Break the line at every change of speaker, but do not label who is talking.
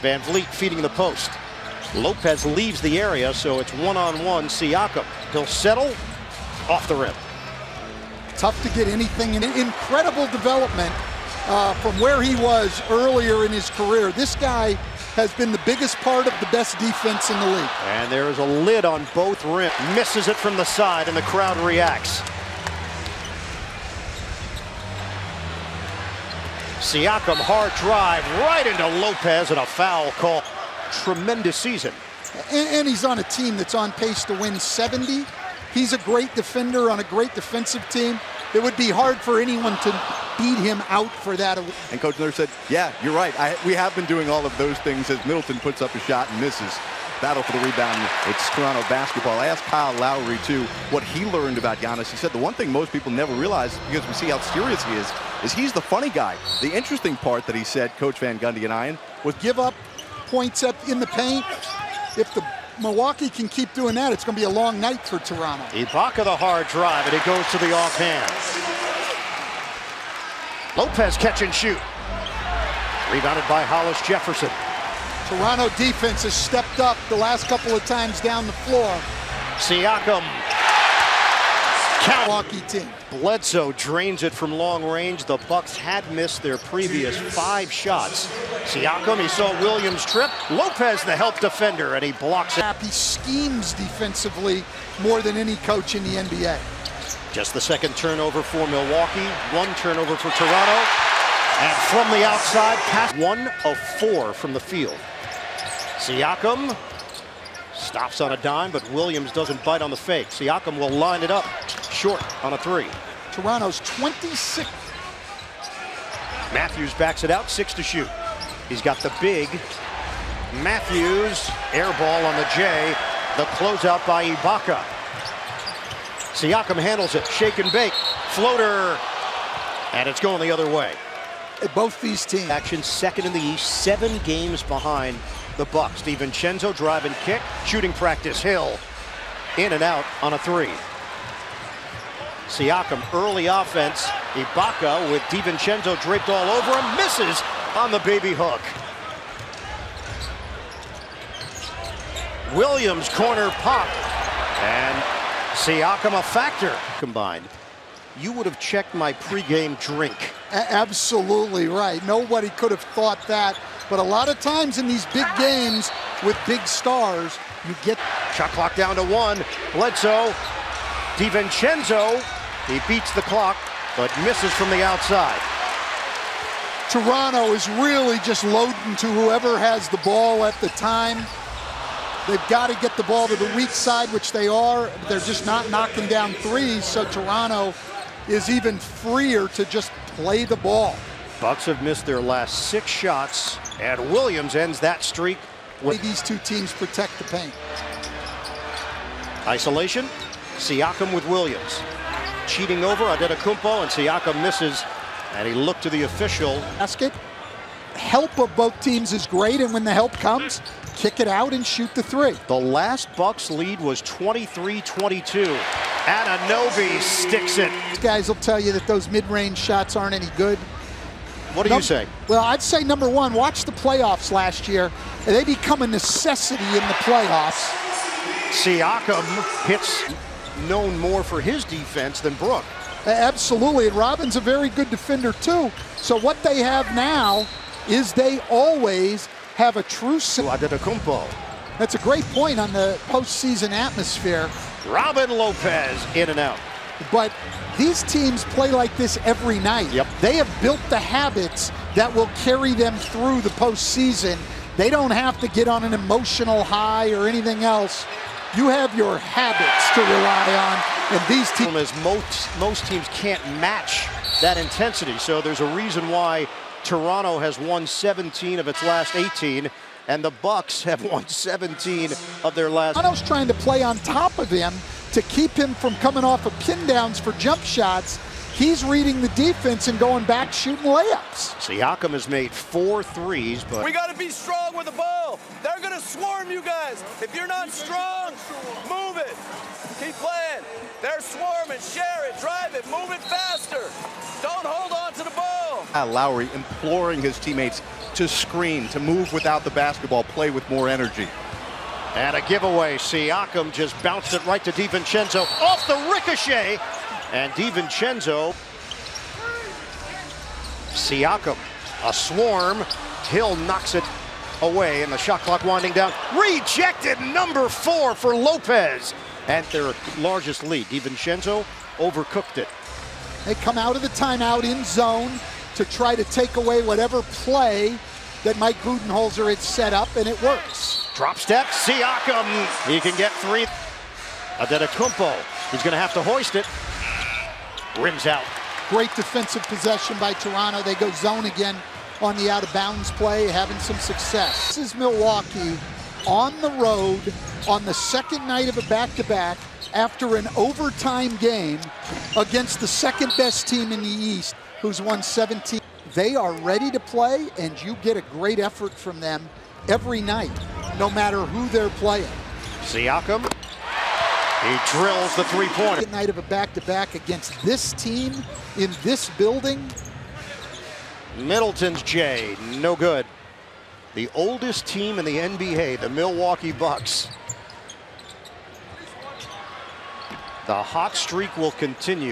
Van Vliet feeding the post. Lopez leaves the area, so it's one-on-one Siakam. He'll settle off the rim.
Tough to get anything in. Incredible development from where he was earlier in his career. This guy has been the biggest part of the best defense in the league.
And there is a lid on both rims. Misses it from the side, and the crowd reacts. Siakam, hard drive right into Lopez, and a foul call. Tremendous season.
And he's on a team that's on pace to win 70. He's a great defender on a great defensive team. It would be hard for anyone to beat him out for that.
And Coach Miller said, yeah, you're right. We have been doing all of those things as Middleton puts up a shot and misses. Battle for the rebound. It's Toronto basketball. I asked Kyle Lowry, too, what he learned about Giannis. He said the one thing most people never realize, because we see how serious he is he's the funny guy. The interesting part that he said, Coach Van Gundy and Ian, was
give up points up in the paint. If the Milwaukee can keep doing that, it's going to be a long night for Toronto.
Ibaka the hard drive, and it goes to the offhand. Lopez catch and shoot. Rebounded by Hollis Jefferson.
Toronto defense has stepped up the last couple of times down the floor.
Siakam.
Milwaukee team.
Bledsoe drains it from long range. The Bucks had missed their previous 5 shots. Siakam, he saw Williams trip. Lopez, the help defender, and he blocks it.
He schemes defensively more than any coach in the NBA.
Just the second turnover for Milwaukee, 1 turnover for Toronto. And from the outside, pass 1 of 4 from the field. Siakam stops on a dime, but Williams doesn't bite on the fake. Siakam will line it up short on a 3.
Toronto's 26.
Matthews backs it out, 6 to shoot. He's got the big. Matthews, air ball on the J. The closeout by Ibaka. Siakam handles it, shake and bake. Floater, and it's going the other way.
Both these teams.
Action second in the East, 7 games behind the Bucks. DiVincenzo drive and kick, shooting practice. Hill in and out on a 3. Siakam early offense. Ibaka with DiVincenzo draped all over him, misses on the baby hook. Williams corner pop, and Siakam a factor. Combined, you would have checked my pregame drink.
Absolutely right. Nobody could have thought that. But a lot of times in these big games with big stars, you get...
Shot clock down to 1. Bledsoe. DiVincenzo. He beats the clock, but misses from the outside.
Toronto is really just loading to whoever has the ball at the time. They've got to get the ball to the weak side, which they are. They're just not knocking down threes, so Toronto is even freer to just play the ball.
Bucks have missed their last 6 shots, and Williams ends that streak with...
These two teams protect the paint.
Isolation, Siakam with Williams. Cheating over Antetokounmpo, and Siakam misses, and he looked to the official.
Basket. Help of both teams is great, and when the help comes, kick it out and shoot the 3.
The last Bucks lead was 23-22. Anunoby sticks it.
These guys will tell you that those mid-range shots aren't any good.
What do you say?
Well, I'd say number 1, watch the playoffs last year. They become a necessity in the playoffs.
Siakam hits, known more for his defense than Brook.
Absolutely, and Robin's a very good defender too. So what they have now is they always have a true...
Antetokounmpo.
That's a great point on the postseason atmosphere.
Robin Lopez in and out.
But these teams play like this every night.
Yep.
They have built the habits that will carry them through the postseason. They don't have to get on an emotional high or anything else. You have your habits to rely on, and these teams...
Most teams can't match that intensity, so there's a reason why Toronto has won 17 of its last 18, and the Bucks have won 17 of their last...
Toronto's trying to play on top of him to keep him from coming off of pin downs for jump shots. He's reading the defense and going back shooting layups.
Siakam has made 4 threes, but...
We got to be strong with the ball. They're going to swarm you guys. If you're not strong, move it. Keep playing. They're swarming. Share it. Drive it. Move it faster. Don't hold on to the ball.
Lowry imploring his teammates to screen, to move without the basketball, play with more energy.
And a giveaway. Siakam just bounced it right to DiVincenzo off the ricochet. And DiVincenzo. Siakam, a swarm. Hill knocks it away, and the shot clock winding down. Rejected, number 4 for Lopez. And their largest lead. DiVincenzo overcooked it.
They come out of the timeout in zone to try to take away whatever play that Mike Budenholzer had set up, and it works.
Drop step, Siakam. He can get 3. Adetokounmpo. He's going to have to hoist it. Rims out.
Great defensive possession by Toronto. They go zone again on the out-of-bounds play, having some success. This is Milwaukee on the road on the second night of a back-to-back after an overtime game against the second-best team in the East, who's won 17. They are ready to play, and you get a great effort from them every night, no matter who they're playing.
Siakam. He drills the three-pointer.
Second night of a back-to-back against this team in this building.
Middleton's J, no good. The oldest team in the NBA, the Milwaukee Bucks. The hot streak will continue.